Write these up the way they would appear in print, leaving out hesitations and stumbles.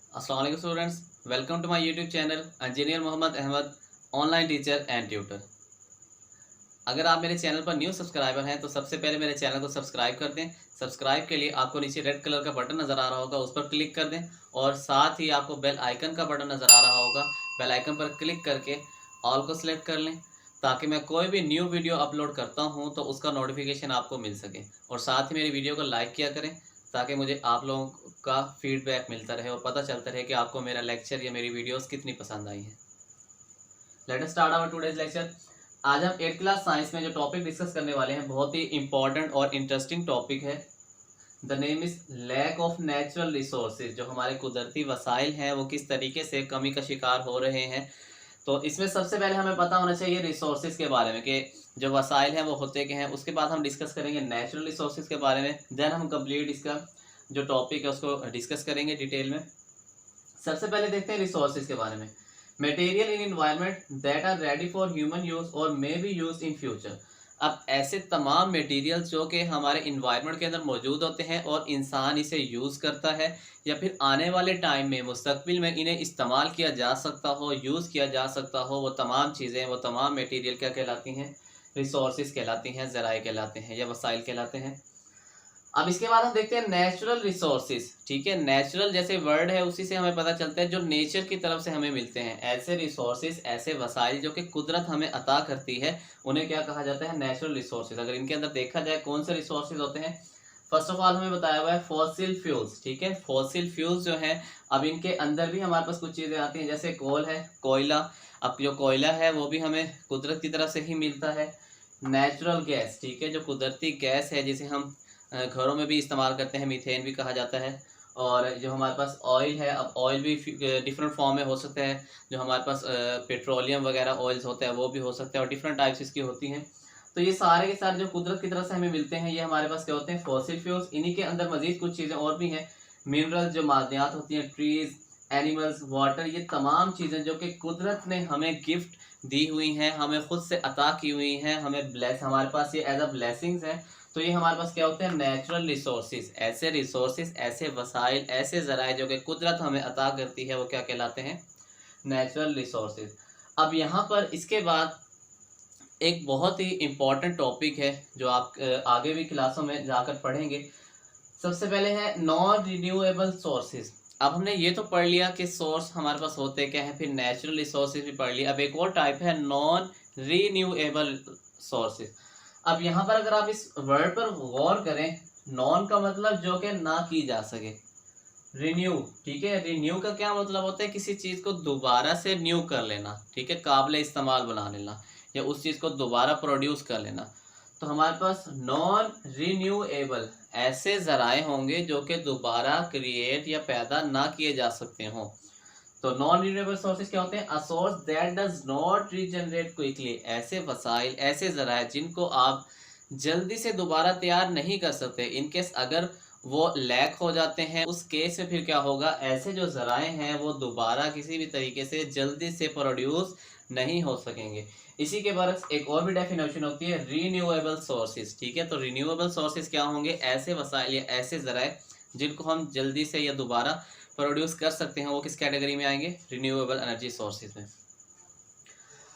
अस्सलाम वालेकुम students, welcome to my YouTube channel engineer Mohammad Ahmed online teacher and tutor. अगर आप मेरे चैनल पर न्यू सब्सक्राइबर हैं तो सबसे पहले मेरे चैनल को सब्सक्राइब कर दें। सब्सक्राइब के लिए आपको नीचे रेड कलर का बटन नज़र आ रहा होगा, उस पर क्लिक कर दें और साथ ही आपको बेल आइकन का बटन नज़र आ रहा होगा। बेल आइकन पर क्लिक करके ऑल को सिलेक्ट कर लें ताकि मैं कोई भी न्यू वीडियो अपलोड करता हूं तो उसका नोटिफिकेशन आपको मिल सके। और साथ ही मेरी वीडियो को लाइक किया करें ताकि मुझे आप लोगों का फीडबैक मिलता रहे और पता चलता रहे कि आपको मेरा लेक्चर या मेरी वीडियोस कितनी पसंद आई हैं। Let us start our today's lecture. आज हम 8th क्लास साइंस में जो टॉपिक डिस्कस करने वाले हैं बहुत ही इंपॉर्टेंट और इंटरेस्टिंग टॉपिक है। The name is lack of natural resources. जो हमारे कुदरती वसाइल हैं वो किस तरीके से कमी का शिकार हो रहे हैं। तो इसमें सबसे पहले हमें पता होना चाहिए रिसोर्सेज के बारे में कि जो वसाइल हैं वो होते क्या हैं। उसके बाद हम डिस्कस करेंगे नेचुरल रिसोर्सेज के बारे में। देन हम कंप्लीट इसका जो टॉपिक है उसको डिस्कस करेंगे डिटेल में। सबसे पहले देखते हैं रिसोर्सेज के बारे में। Material in environment that are ready for human use और may be use in future. अब ऐसे तमाम मटेरियल्स जो कि हमारे इन्वायरमेंट के अंदर मौजूद होते हैं और इंसान इसे यूज़ करता है या फिर आने वाले टाइम में मुस्तकबिल में इन्हें इस्तेमाल किया जा सकता हो, यूज़ किया जा सकता हो, वो तमाम चीज़ें, वो तमाम मटेरियल क्या कहलाती हैं? रिसोर्सेज कहलाती हैं, ज़राए कहलाते हैं या वसाइल कहलाते हैं। अब इसके बाद हम देखते हैं नेचुरल रिसोर्सेज। ठीक है, नेचुरल जैसे वर्ड है उसी से हमें पता चलता है जो नेचर की तरफ से हमें मिलते हैं। ऐसे रिसोर्सेज, ऐसे वसाइल जो कि कुदरत हमें अता करती है उन्हें क्या कहा जाता है? Natural resources. अगर इनके अंदर देखा जाए कौन से रिसोर्सेज होते हैं, फर्स्ट ऑफ ऑल हमें बताया हुआ है फॉसिल फ्यूल्स। ठीक है, फॉसिल फ्यूल्स जो है, अब इनके अंदर भी हमारे पास कुछ चीज़ें आती हैं जैसे कोल है, कोयला। अब जो कोयला है वो भी हमें कुदरत की तरफ से ही मिलता है। नेचुरल गैस, ठीक है, जो कुदरती गैस है जिसे हम घरों में भी इस्तेमाल करते हैं, मीथेन भी कहा जाता है। और जो हमारे पास ऑयल है, अब ऑयल भी डिफरेंट फॉर्म में हो सकता है। जो हमारे पास पेट्रोलियम वगैरह ऑयल्स होते हैं वो भी हो सकते हैं और डिफरेंट टाइप्स इसकी होती हैं। तो ये सारे के सारे जो कुदरत की तरफ से हमें मिलते हैं ये हमारे पास क्या होते हैं? Fossil fuels. इन्हीं के अंदर मजीद कुछ चीज़ें और भी हैं, मिनरल्स, जो मादनियात होती हैं, ट्रीज, एनिमल्स, वाटर, ये तमाम चीज़ें जो कि कुदरत ने हमें गिफ्ट दी हुई हैं, हमें खुद से अता की हुई हैं, हमें ब्लेस, हमारे पास ये एज अ ब्लेसिंग्स हैं। तो ये हमारे पास क्या होते हैं? Natural resources. ऐसे रिसोर्सेज, ऐसे वसाइल, ऐसे ज़राए जो कि कुदरत हमें अता करती है वो क्या कहलाते हैं? Natural resources. अब यहाँ पर इसके बाद एक बहुत ही इम्पॉर्टेंट टॉपिक है जो आप आगे भी क्लासों में जाकर पढ़ेंगे। सबसे पहले है नॉन रिन्यूएबल सोर्सेज। अब हमने ये तो पढ़ लिया कि सोर्स हमारे पास होते क्या है, फिर नेचुरल रिसोर्सेज भी पढ़ लिया। अब एक और टाइप है नॉन रिन्यूएबल सोर्सेज। अब यहाँ पर अगर आप इस वर्ड पर गौर करें, नॉन का मतलब जो कि ना की जा सके, रिन्यू। ठीक है, रिन्यू का क्या मतलब होता है? किसी चीज़ को दोबारा से न्यू कर लेना। ठीक है, काबिल इस्तेमाल बना लेना या उस चीज़ को दोबारा प्रोड्यूस कर लेना। तो हमारे पास नॉन रिन्यूएबल ऐसे ज़राए होंगे जो कि दोबारा क्रिएट या पैदा ना किए जा सकते हों। तो नॉन रिन्यूएबल सोर्सेज क्या होते हैं? A source that does not regenerate quickly. ऐसे वसाइल, ऐसे ज़राए जिनको आप जल्दी से दोबारा तैयार नहीं कर सकते। इनकेस अगर वो लैक हो जाते हैं उस केस में फिर क्या होगा? ऐसे जो ज़राए हैं वो दोबारा किसी भी तरीके से जल्दी से प्रोड्यूस नहीं हो सकेंगे। इसी के बरक्स एक और भी डेफिनेशन होती है रीन्यूएबल सोर्सेज। ठीक है, तो रीन्यूएबल सोर्सेज क्या होंगे? ऐसे वसाइल या ऐसे ज़राए जिनको हम जल्दी से या दोबारा प्रोड्यूस कर सकते हैं, वो किस कैटेगरी में आएंगे? रिन्यूएबल एनर्जी सोर्सेज में।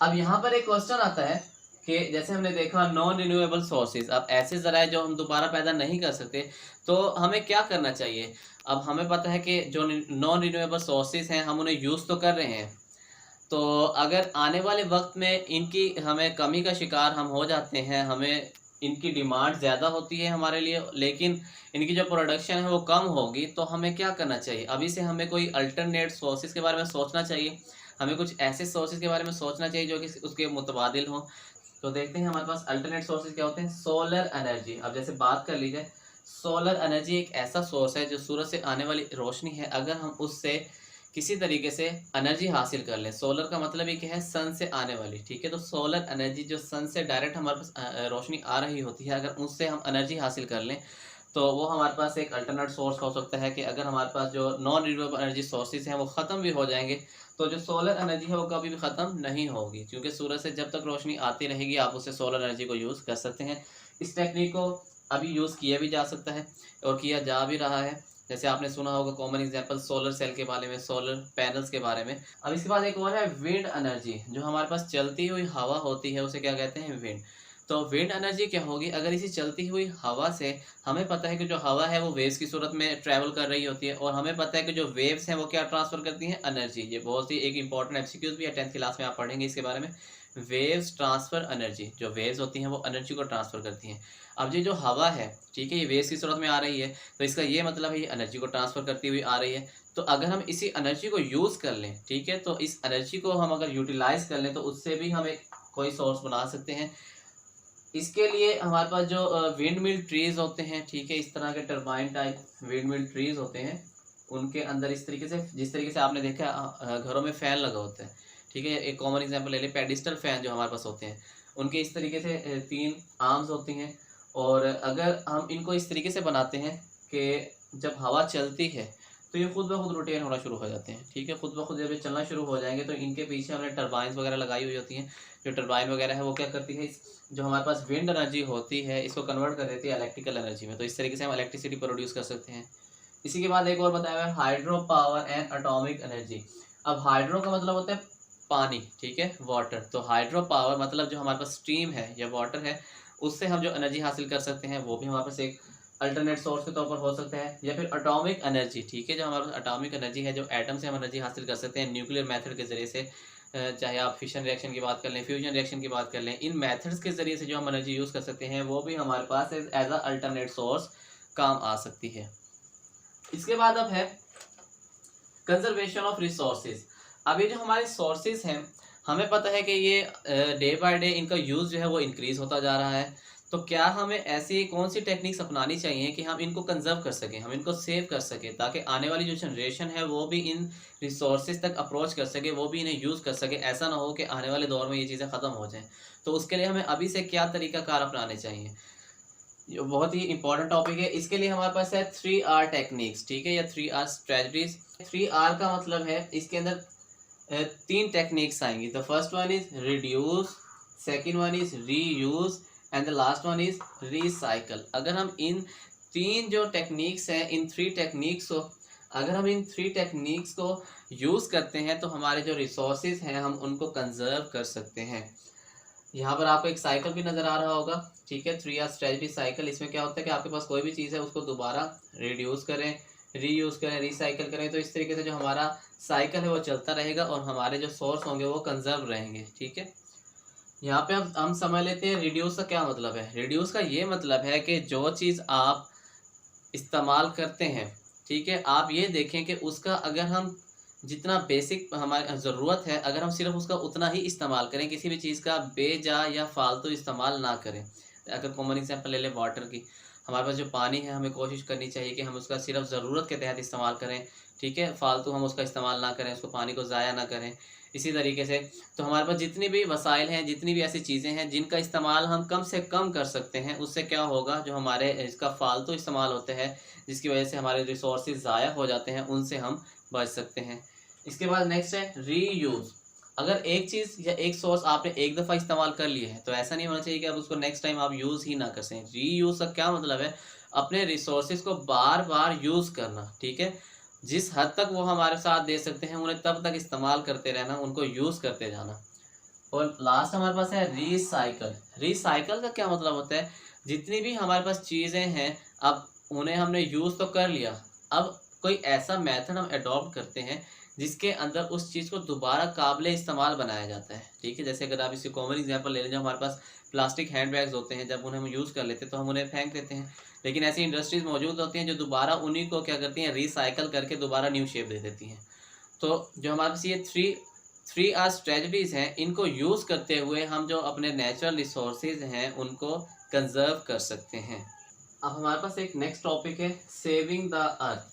अब यहाँ पर एक क्वेश्चन आता है कि जैसे हमने देखा नॉन रिन्यूएबल सोर्सेज, अब ऐसे ज़राए जो हम दोबारा पैदा नहीं कर सकते, तो हमें क्या करना चाहिए? अब हमें पता है कि जो नॉन रिन्यूएबल सोर्सेज हैं हम उन्हें यूज़ तो कर रहे हैं। तो अगर आने वाले वक्त में इनकी हमें कमी का शिकार हम हो जाते हैं, हमें इनकी डिमांड ज़्यादा होती है हमारे लिए, लेकिन इनकी जो प्रोडक्शन है वो कम होगी, तो हमें क्या करना चाहिए? अभी से हमें कोई अल्टरनेट सोर्सेज के बारे में सोचना चाहिए। हमें कुछ ऐसे सोर्सेज के बारे में सोचना चाहिए जो कि उसके मुतबादिल हों। तो देखते हैं हमारे पास अल्टरनेट सोर्सेज क्या होते हैं। Solar energy. अब जैसे बात कर ली जाए, सोलर एनर्जी एक ऐसा सोर्स है जो सूरज से आने वाली रोशनी है, अगर हम उससे किसी तरीके से एनर्जी हासिल कर लें। सोलर का मतलब ये क्या है? सन से आने वाली। ठीक है, तो सोलर एनर्जी जो सन से डायरेक्ट हमारे पास रोशनी आ रही होती है, अगर उससे हम एनर्जी हासिल कर लें तो वो हमारे पास एक अल्टरनेट सोर्स हो सकता है। कि अगर हमारे पास जो नॉन रिन्यूएबल एनर्जी सोर्सेज हैं वो ख़त्म भी हो जाएंगे तो जो सोलर एनर्जी है वो कभी भी ख़त्म नहीं होगी, क्योंकि सूरज से जब तक रोशनी आती रहेगी आप उससे सोलर एनर्जी को यूज़ कर सकते हैं। इस टेक्निक को अभी यूज़ किया भी जा सकता है और किया जा भी रहा है। जैसे आपने सुना होगा कॉमन एग्जांपल सोलर सेल के बारे में, सोलर पैनल्स के बारे में। अब इसके बाद एक और है विंड एनर्जी, जो हमारे पास चलती हुई हवा होती है उसे क्या कहते हैं, विंड। तो विंड एनर्जी क्या होगी, अगर इसी चलती हुई हवा से हमें पता है कि जो हवा है वो वेव्स की सूरत में ट्रैवल कर रही होती है, और हमें पता है कि जो वेव्स हैं वो क्या ट्रांसफर करती हैं, एनर्जी। ये बहुत ही एक इंपॉर्टेंट एमसीक्यूज भी है, 10th क्लास में आप पढ़ेंगे इसके बारे में। वेव्स ट्रांसफर एनर्जी, जो वेव्स होती हैं वो एनर्जी को ट्रांसफर करती हैं। अब ये जो हवा है, ठीक है, ये वेव्स की सूरत में आ रही है, तो इसका ये मतलब है ये एनर्जी को ट्रांसफर करती हुई आ रही है। तो अगर हम इसी एनर्जी को यूज़ कर लें, ठीक है, तो इस एनर्जी को हम अगर यूटिलाइज कर लें तो उससे भी हम एक कोई सोर्स बना सकते हैं। इसके लिए हमारे पास जो विंड मिल ट्रीज होते हैं, ठीक है, इस तरह के turbine type wind mill trees होते हैं, उनके अंदर इस तरीके से, जिस तरीके से आपने देखा घरों में फ़ैन लगा होता है, ठीक है, एक कॉमन एग्जांपल ले लें, पेडिस्टल फ़ैन जो हमारे पास होते हैं, उनके इस तरीके से 3 आर्म्स होती हैं, और अगर हम इनको इस तरीके से बनाते हैं कि जब हवा चलती है तो ये खुद ब खुद रोटेट होना शुरू हो जाते हैं, ठीक है, खुद ब खुद जब ये चलना शुरू हो जाएंगे तो इनके पीछे हमने टरबाइंस वगैरह लगाई हुई होती हैं। जो टरबाइन वगैरह है वो क्या करती है, जो हमारे पास विंड एनर्जी होती है इसको कन्वर्ट कर देती है इलेक्ट्रिकल एनर्जी में। तो इस तरीके से हम इलेक्ट्रिसिटी प्रोड्यूस कर सकते हैं। इसी के बाद एक और बताया हुआ है hydro power and atomic energy. अब हाइड्रो का मतलब होता है पानी, ठीक है, वाटर। तो हाइड्रो पावर मतलब जो हमारे पास स्टीम है या वाटर है, उससे हम जो एनर्जी हासिल कर सकते हैं वो भी हमारे पास एक अल्टरनेट सोर्स के तौर पर हो सकता है। या फिर एटॉमिक एनर्जी, ठीक है, जो हमारे पास एटॉमिक एनर्जी है, जो एटम से हम एनर्जी हासिल कर सकते हैं न्यूक्लियर मेथड के ज़रिए से। चाहे आप फिशन रिएक्शन की बात कर लें, फ्यूजन रिएक्शन की बात कर लें, इन मेथड्स के ज़रिए से जो हम एनर्जी यूज़ कर सकते हैं वो भी हमारे पास एज अ अल्टरनेट सोर्स काम आ सकती है। इसके बाद अब है कंजर्वेशन ऑफ रिसोर्सेज। अब ये जो हमारे सोर्सेज हैं, हमें पता है कि ये डे बाय डे इनका यूज़ जो है वो इंक्रीज़ होता जा रहा है। तो क्या हमें ऐसी कौन सी टेक्निक्स अपनानी चाहिए कि हम इनको कंजर्व कर सकें, हम इनको सेव कर सकें, ताकि आने वाली जो जनरेशन है वो भी इन रिसोर्सेज तक अप्रोच कर सके, वो भी इन्हें यूज़ कर सके। ऐसा ना हो कि आने वाले दौर में ये चीज़ें ख़त्म हो जाएँ। तो उसके लिए हमें अभी से क्या तरीक़ाकार अपनाने चाहिए, ये बहुत ही इंपॉर्टेंट टॉपिक है। इसके लिए हमारे पास है 3R टेक्निक्स, ठीक है, या 3R स्ट्रेटजीज। 3R का मतलब है इसके अंदर 3 टेक्निक्स आएंगी। The first one is reduce, second one is reuse and the last one is recycle. अगर हम इन 3 जो टेक्निक्स हैं, इन 3 टेक्निक्स को अगर हम इन 3 टेक्निक्स को यूज़ करते हैं तो हमारे जो रिसोर्सेज हैं हम उनको कंजर्व कर सकते हैं। यहाँ पर आपको एक साइकिल भी नज़र आ रहा होगा, ठीक है, 3R स्ट्रेटजी साइकिल। इसमें क्या होता है कि आपके पास कोई भी चीज़ है उसको दोबारा रिड्यूस करें, रीयूज़ करें, रिसाइकिल करें, तो इस तरीके से जो हमारा साइकिल है वो चलता रहेगा और हमारे जो सोर्स होंगे वो कंजर्व रहेंगे, ठीक है। यहाँ पे हम समझ लेते हैं रिड्यूस का क्या मतलब है। रिड्यूस का ये मतलब है कि जो चीज़ आप इस्तेमाल करते हैं, ठीक है, आप ये देखें कि उसका अगर हम जितना बेसिक हमारी ज़रूरत है, अगर हम सिर्फ उसका उतना ही इस्तेमाल करें, किसी भी चीज़ का बेजा या फालतू इस्तेमाल ना करें। अगर कॉमन एग्जांपल ले लें वाटर की, हमारे पास जो पानी है हमें कोशिश करनी चाहिए कि हम उसका सिर्फ ज़रूरत के तहत इस्तेमाल करें, ठीक है, फालतू हम उसका इस्तेमाल ना करें, उसको पानी को ज़ाया ना करें। इसी तरीके से तो हमारे पास जितनी भी वसाइल हैं, जितनी भी ऐसी चीज़ें हैं जिनका इस्तेमाल हम कम से कम कर सकते हैं, उससे क्या होगा, जो हमारे इसका फालतू इस्तेमाल होते हैं जिसकी वजह से हमारे रिसोर्सेज ज़ाया हो जाते हैं, उनसे हम बच सकते हैं। इसके बाद नेक्स्ट है रीयूज़। अगर एक चीज़ या एक सोर्स आपने एक दफ़ा इस्तेमाल कर लिया है तो ऐसा नहीं होना चाहिए कि आप उसको नेक्स्ट टाइम आप यूज़ ही ना कर सकें। रीयूज़ का क्या मतलब है, अपने रिसोर्सेज को बार बार यूज़ करना, ठीक है, जिस हद तक वो हमारे साथ दे सकते हैं उन्हें तब तक इस्तेमाल करते रहना, उनको यूज़ करते जाना। और लास्ट हमारे पास है रीसाइकल। रीसाइकल का क्या मतलब होता है, जितनी भी हमारे पास चीज़ें हैं, अब उन्हें हमने यूज़ तो कर लिया, अब कोई ऐसा मेथड हम अडॉप्ट करते हैं जिसके अंदर उस चीज़ को दोबारा काबिल इस्तेमाल बनाया जाता है, ठीक है। जैसे अगर आप इसकी कॉमन एग्जांपल ले लें, जो हमारे पास प्लास्टिक हैंड बैग्स होते हैं, जब उन्हें हम यूज़ कर लेते हैं तो हम उन्हें फेंक देते हैं, लेकिन ऐसी इंडस्ट्रीज़ मौजूद होती हैं जो दोबारा उन्हीं को क्या करती हैं, रिसाइकल करके दोबारा न्यू शेप दे देती हैं। तो जो हमारे पास ये 3R स्ट्रेटजीज हैं, इनको यूज़ करते हुए हम जो अपने नेचुरल रिसोर्सेज हैं उनको कंजर्व कर सकते हैं। अब हमारे पास एक नेक्स्ट टॉपिक है सेविंग द अर्थ।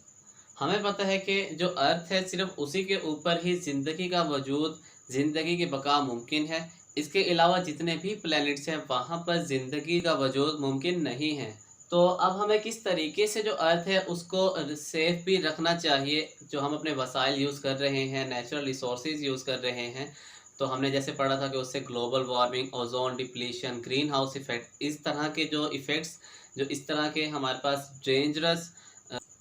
हमें पता है कि जो अर्थ है सिर्फ उसी के ऊपर ही ज़िंदगी का वजूद, ज़िंदगी की बका मुमकिन है। इसके अलावा जितने भी प्लैनेट्स हैं वहाँ पर ज़िंदगी का वजूद मुमकिन नहीं है। तो अब हमें किस तरीके से जो अर्थ है उसको सेफ भी रखना चाहिए, जो हम अपने वसाइल यूज़ कर रहे हैं, नेचुरल रिसोर्सेज यूज़ कर रहे हैं। तो हमने जैसे पढ़ा था कि उससे global warming, ozone depletion, green house effect, इस तरह के जो इफ़ेक्ट्स, जो इस तरह के हमारे पास डेंजरस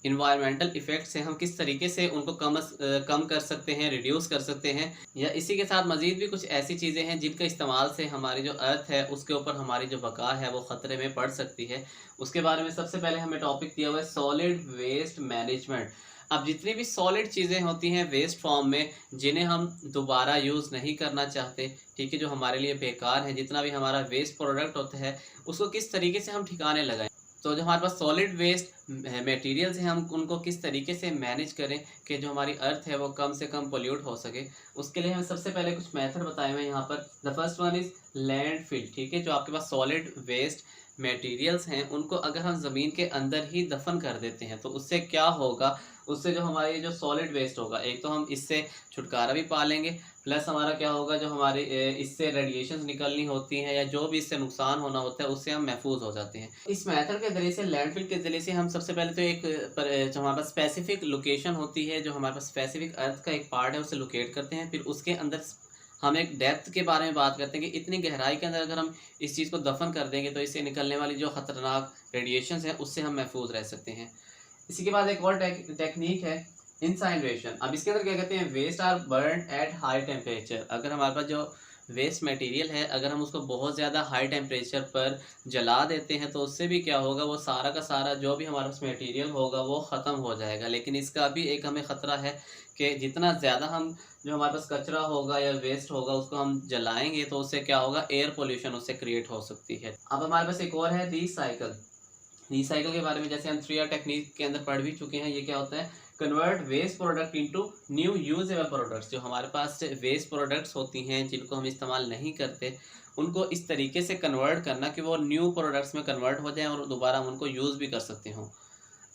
इन्वायरमेंटल इफ़ेक्ट्स हैं हम किस तरीके से उनको कम कर सकते हैं, रिड्यूस कर सकते हैं, या इसी के साथ मज़ीद भी कुछ ऐसी चीज़ें हैं जिनका इस्तेमाल से हमारी जो अर्थ है उसके ऊपर हमारी जो बका है वो ख़तरे में पड़ सकती है। उसके बारे में सबसे पहले हमें टॉपिक दिया हुआ है सॉलिड वेस्ट मैनेजमेंट। अब जितनी भी सॉलिड चीज़ें होती हैं वेस्ट फॉर्म में, जिन्हें हम दोबारा यूज़ नहीं करना चाहते, ठीक है, जो हमारे लिए बेकार है, जितना भी हमारा वेस्ट प्रोडक्ट होता है उसको किस तरीके से हम ठिकाने लगाएं। तो जो हमारे पास सॉलिड वेस्ट मटेरियल्स हैं हम उनको किस तरीके से मैनेज करें कि जो हमारी अर्थ है वो कम से कम पोल्यूट हो सके। उसके लिए हमें सबसे पहले कुछ मेथड बताए हुए हैं यहाँ पर। The first one is landfill, ठीक है, जो आपके पास सॉलिड वेस्ट मटेरियल्स हैं उनको अगर हम ज़मीन के अंदर ही दफन कर देते हैं तो उससे क्या होगा, उससे जो हमारी जो सॉलिड वेस्ट होगा, एक तो हम इससे छुटकारा भी पा लेंगे, प्लस हमारा क्या होगा, जो हमारी इससे रेडिएशंस निकलनी होती हैं या जो भी इससे नुकसान होना होता है उससे हम महफूज हो जाते हैं। इस मेथड के ज़रिए से, लैंडफिल के ज़रिए से, हम सबसे पहले तो जो हमारे पास स्पेसिफिक लोकेशन होती है, जो हमारे पास स्पेसिफिक अर्थ का एक पार्ट है उसे लोकेट करते हैं। फिर उसके अंदर हम एक डेप्थ के बारे में बात करते हैं कि इतनी गहराई के अंदर अगर हम इस चीज़ को दफन कर देंगे तो इससे निकलने वाली जो ख़तरनाक रेडिएशंस हैं उससे हम महफूज रह सकते हैं। इसी के बाद एक और टेक्निक है इंसाइनरेशन। अब इसके अंदर क्या कहते हैं, waste are burn at high temperature. अगर हमारे पास जो वेस्ट मटेरियल है अगर हम उसको बहुत ज़्यादा हाई टेम्परेचर पर जला देते हैं तो उससे भी क्या होगा, वो सारा का सारा जो भी हमारे पास मटेरियल होगा वो ख़त्म हो जाएगा। लेकिन इसका भी एक हमें ख़तरा है कि जितना ज़्यादा हम जो हमारे पास कचरा होगा या वेस्ट होगा उसको हम जलाएंगे तो उससे क्या होगा, एयर पोल्यूशन उससे क्रिएट हो सकती है। अब हमारे पास एक और है रिसाइकल। रिसाइकल के बारे में जैसे हम 3R टेक्निक के अंदर पढ़ भी चुके हैं। ये क्या होता है, convert waste product into new usable products. जो हमारे पास वेस्ट प्रोडक्ट्स होती हैं जिनको हम इस्तेमाल नहीं करते उनको इस तरीके से कन्वर्ट करना कि वो न्यू प्रोडक्ट्स में कन्वर्ट हो जाएं और दोबारा हम उनको यूज़ भी कर सकते हों।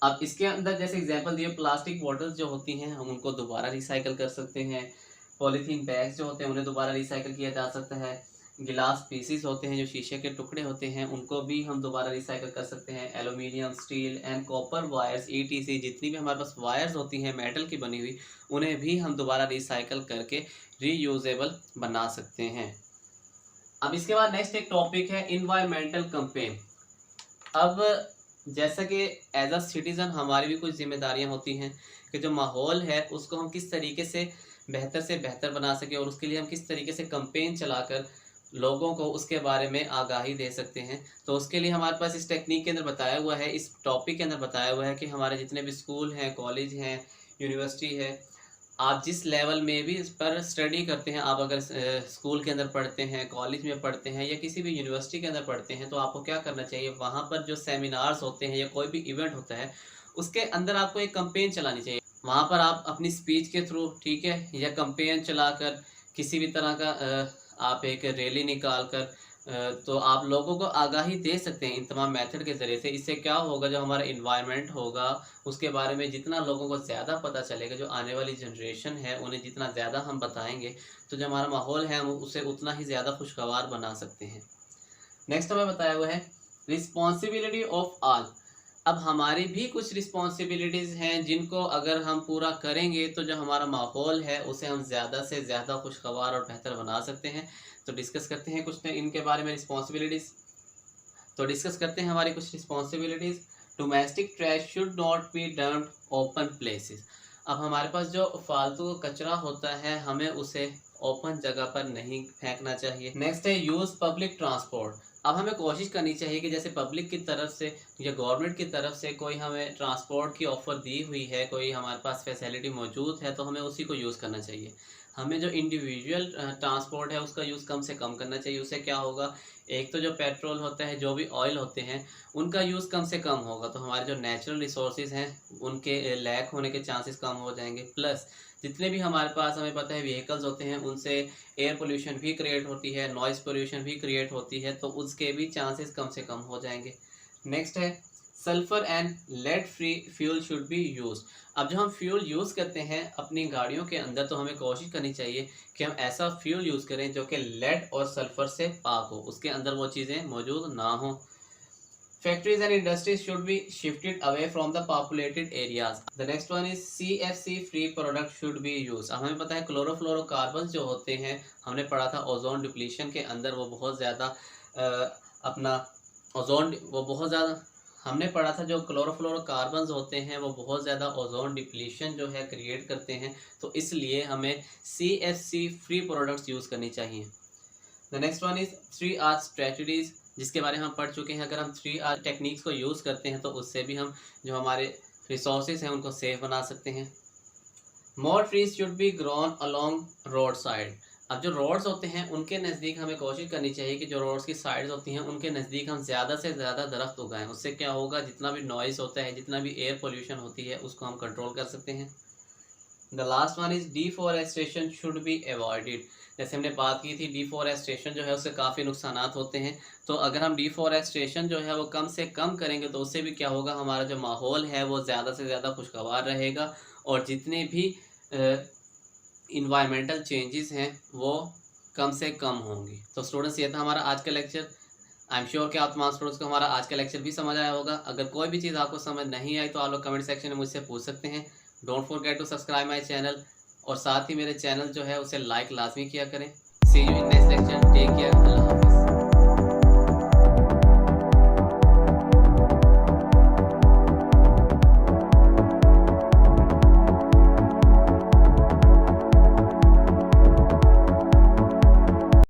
अब इसके अंदर जैसे एग्जांपल दिए, प्लास्टिक बॉटल्स जो होती हैं हम उनको दोबारा रिसाइकल कर सकते हैं। पॉलीथीन बैग्स जो होते हैं उन्हें दोबारा रिसाइकल किया जा सकता है। गिलास पीसीस होते हैं, जो शीशे के टुकड़े होते हैं, उनको भी हम दोबारा रिसाइकल कर सकते हैं। Aluminium, steel and copper wires, etc, जितनी भी हमारे पास वायर्स होती हैं मेटल की बनी हुई, उन्हें भी हम दोबारा रिसाइकल करके रीयूजेबल बना सकते हैं। अब इसके बाद नेक्स्ट एक टॉपिक है इन्वायरमेंटल कैंपेन। अब जैसा कि एज अ सिटीज़न हमारी भी कुछ जिम्मेदारियां होती हैं कि जो माहौल है उसको हम किस तरीके से बेहतर बना सकें और उसके लिए हम किस तरीके से कैंपेन चलाकर लोगों को उसके बारे में आगाही दे सकते हैं। तो उसके लिए हमारे पास इस टेक्निक के अंदर बताया हुआ है, इस टॉपिक के अंदर बताया हुआ है कि हमारे जितने भी स्कूल हैं, कॉलेज हैं, यूनिवर्सिटी है, आप जिस लेवल में भी इस पर स्टडी करते हैं, आप अगर स्कूल के अंदर पढ़ते हैं, कॉलेज में पढ़ते हैं या किसी भी यूनिवर्सिटी के अंदर पढ़ते हैं, तो आपको क्या करना चाहिए, वहाँ पर जो सेमिनार्स होते हैं या कोई भी इवेंट होता है उसके अंदर आपको एक कैंपेन चलानी चाहिए। वहाँ पर आप अपनी स्पीच के थ्रू, ठीक है, या कैंपेन चलाकर किसी भी तरह का आप एक रैली निकाल कर तो आप लोगों को आगाही दे सकते हैं इन तमाम मेथड के ज़रिए से। इससे क्या होगा, जो हमारा इन्वायरमेंट होगा उसके बारे में जितना लोगों को ज़्यादा पता चलेगा, जो आने वाली जनरेशन है उन्हें जितना ज़्यादा हम बताएंगे तो जो हमारा माहौल है हम उसे उतना ही ज़्यादा खुशगवार बना सकते हैं। नेक्स्ट हमें बताया हुआ है रिस्पॉन्सिबिलिटी ऑफ ऑल। अब हमारी भी कुछ रिस्पॉन्सिबिलिटीज़ हैं जिनको अगर हम पूरा करेंगे तो जो हमारा माहौल है उसे हम ज़्यादा से ज़्यादा खुशगवार और बेहतर बना सकते हैं। तो डिस्कस करते हैं कुछ इनके बारे में, रिस्पॉन्सिबिलिटीज़। तो डिस्कस करते हैं हमारी कुछ responsibilities. Domestic trash should not be dumped open places. अब हमारे पास जो फालतू कचरा होता है हमें उसे ओपन जगह पर नहीं फेंकना चाहिए। नेक्स्ट है यूज़ पब्लिक ट्रांसपोर्ट। अब हमें कोशिश करनी चाहिए कि जैसे पब्लिक की तरफ से या गवर्नमेंट की तरफ से कोई हमें ट्रांसपोर्ट की ऑफ़र दी हुई है, कोई हमारे पास फैसिलिटी मौजूद है, तो हमें उसी को यूज़ करना चाहिए। हमें जो इंडिविजुअल ट्रांसपोर्ट है उसका यूज़ कम से कम करना चाहिए। उससे क्या होगा, एक तो जो पेट्रोल होता है, जो भी ऑयल होते हैं, उनका यूज़ कम से कम होगा तो हमारे जो नेचुरल रिसोर्सेज हैं उनके लैक होने के चांसेस कम हो जाएंगे। प्लस जितने भी हमारे पास हमें पता है व्हीकल्स होते हैं उनसे एयर पोल्यूशन भी क्रिएट होती है, नॉइज़ पोल्यूशन भी क्रिएट होती है, तो उसके भी चांसेस कम से कम हो जाएंगे। नेक्स्ट है sulphur and lead free fuel should be use. अब जो हम फ्यूल यूज़ करते हैं अपनी गाड़ियों के अंदर तो हमें कोशिश करनी चाहिए कि हम ऐसा फ्यूल यूज़ करें जो कि लेड और सल्फ़र से पाक हो, उसके अंदर वो चीज़ें मौजूद ना हो। Factories and industries should be shifted away from the populated areas. The next one is CFC free product should be used. अब हमें पता है क्लोरोफ्लोरोकार्बन जो होते हैं, हमने पढ़ा था ओजोन डिप्लीशन के अंदर वो बहुत ज़्यादा अपना ओजोन वो बहुत ज़्यादा हमने पढ़ा था जो क्लोरोफ्लोरोकार्बन्स होते हैं वो बहुत ज़्यादा ओजोन डिप्लीशन जो है क्रिएट करते हैं, तो इसलिए हमें CFC फ्री प्रोडक्ट्स यूज़ करनी चाहिए। The next one is 3R strategies, जिसके बारे में हम पढ़ चुके हैं। अगर हम 3R टेक्निक्स को यूज़ करते हैं तो उससे भी हम जो हमारे रिसोर्सेज हैं उनको सेफ बना सकते हैं। More trees should be grown along road side. अब जो रोड्स होते हैं उनके नज़दीक हमें कोशिश करनी चाहिए कि जो रोड्स की साइड्स होती हैं उनके नज़दीक हम ज़्यादा से ज़्यादा दरख्त उगाएं। उससे क्या होगा, जितना भी नॉइज़ होता है, जितना भी एयर पोल्यूशन होती है, उसको हम कंट्रोल कर सकते हैं। The last one is deforestation should be avoided. जैसे हमने बात की थी, डिफॉरेस्टेशन जो है उससे काफ़ी नुकसानात होते हैं। तो अगर हम डिफॉरेस्टेशन जो है वो कम से कम करेंगे तो उससे भी क्या होगा, हमारा जो माहौल है वो ज़्यादा से ज़्यादा खुशगवार रहेगा और जितने भी इन्वायरमेंटल चेंजेस हैं वो कम से कम होंगी। तो स्टूडेंट्स, ये था हमारा आज का लेक्चर। आई एम श्योर कि आप तमाम स्टूडेंट्स को हमारा आज का लेक्चर भी समझ आया होगा। अगर कोई भी चीज़ आपको समझ नहीं आई तो आप लोग कमेंट सेक्शन में मुझसे पूछ सकते हैं। Don't forget to subscribe my channel, और साथ ही मेरे चैनल जो है उसे लाइक लाजमी किया करें। See you in next lecture, take care, अल्लाह हाफ़िज़।